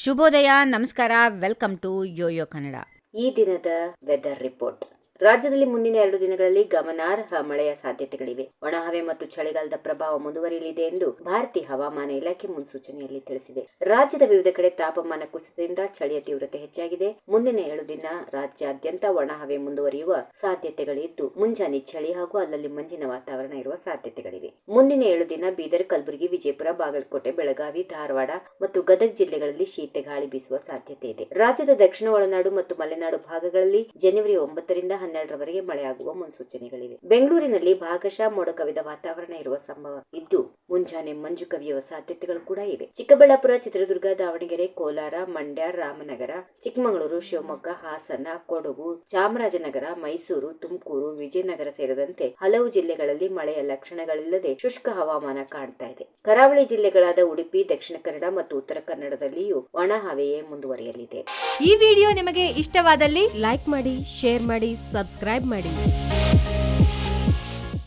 ಶುಭೋದಯ, ನಮಸ್ಕಾರ, welcome to Yoyo Kannada. ಈ ದಿನದ ವೆದರ್ ರಿಪೋರ್ಟ್. ರಾಜ್ಯದಲ್ಲಿ ಮುಂದಿನ 2 ದಿನಗಳಲ್ಲಿ ಗಮನಾರ್ಹ ಮಳೆಯ ಸಾಧ್ಯತೆಗಳಿವೆ. ಒಣಹವೆ ಮತ್ತು ಚಳಿಗಾಲದ ಪ್ರಭಾವ ಮುಂದುವರಿಯಲಿದೆ ಎಂದು ಭಾರತೀಯ ಹವಾಮಾನ ಇಲಾಖೆ ಮುನ್ಸೂಚನೆಯಲ್ಲಿ ತಿಳಿಸಿದೆ. ರಾಜ್ಯದ ವಿವಿಧ ಕಡೆ ತಾಪಮಾನ ಕುಸಿತದಿಂದ ಚಳಿಯ ತೀವ್ರತೆ ಹೆಚ್ಚಾಗಿದೆ. ಮುಂದಿನ 7 ದಿನ ರಾಜ್ಯಾದ್ಯಂತ ಒಣಹವೆ ಮುಂದುವರಿಯುವ ಸಾಧ್ಯತೆಗಳಿದ್ದು, ಮುಂಜಾನೆ ಚಳಿ ಹಾಗೂ ಅಲ್ಲಲ್ಲಿ ಮಂಜಿನ ವಾತಾವರಣ ಇರುವ ಸಾಧ್ಯತೆಗಳಿವೆ. ಮುಂದಿನ 7 ದಿನ ಬೀದರ್, ಕಲಬುರಗಿ, ವಿಜಯಪುರ, ಬಾಗಲಕೋಟೆ, ಬೆಳಗಾವಿ, ಧಾರವಾಡ ಮತ್ತು ಗದಗ ಜಿಲ್ಲೆಗಳಲ್ಲಿ ಶೀತ ಗಾಳಿ ಬೀಸುವ ಸಾಧ್ಯತೆ ಇದೆ. ರಾಜ್ಯದ ದಕ್ಷಿಣ ಒಳನಾಡು ಮತ್ತು ಮಲೆನಾಡು ಭಾಗಗಳಲ್ಲಿ ಜನವರಿ 9 ರಿಂದ 12ರವರೆಗೆ ಮಳೆಯಾಗುವ ಮುನ್ಸೂಚನೆಗಳಿವೆ. ಬೆಂಗಳೂರಿನಲ್ಲಿ ಭಾಗಶಃ ಮೋಡ ಕವಿದ ವಾತಾವರಣ ಇರುವ ಸಂಭವ ಇದ್ದು, ಮುಂಜಾನೆ ಮಂಜು ಕವಿಯುವ ಸಾಧ್ಯತೆಗಳು ಕೂಡ ಇವೆ. ಚಿಕ್ಕಬಳ್ಳಾಪುರ, ಚಿತ್ರದುರ್ಗ, ದಾವಣಗೆರೆ, ಕೋಲಾರ, ಮಂಡ್ಯ, ರಾಮನಗರ, ಚಿಕ್ಕಮಗಳೂರು, ಶಿವಮೊಗ್ಗ, ಹಾಸನ, ಕೊಡಗು, ಚಾಮರಾಜನಗರ, ಮೈಸೂರು, ತುಮಕೂರು, ವಿಜಯನಗರ ಸೇರಿದಂತೆ ಹಲವು ಜಿಲ್ಲೆಗಳಲ್ಲಿ ಮಳೆಯ ಲಕ್ಷಣಗಳಿಲ್ಲದೆ ಶುಷ್ಕ ಹವಾಮಾನ ಕಾಣ್ತಾ ಇದೆ. ಕರಾವಳಿ ಜಿಲ್ಲೆಗಳಾದ ಉಡುಪಿ, ದಕ್ಷಿಣ ಕನ್ನಡ ಮತ್ತು ಉತ್ತರ ಕನ್ನಡದಲ್ಲಿಯೂ ಒಣ ಹವೆಯೇ ಮುಂದುವರಿಯಲಿದೆ. ಈ ವಿಡಿಯೋ ನಿಮಗೆ ಇಷ್ಟವಾದಲ್ಲಿ ಲೈಕ್ ಮಾಡಿ, ಶೇರ್ ಮಾಡಿ, ಸಬ್ಸ್ಕ್ರೈಬ್ ಮಾಡಿ.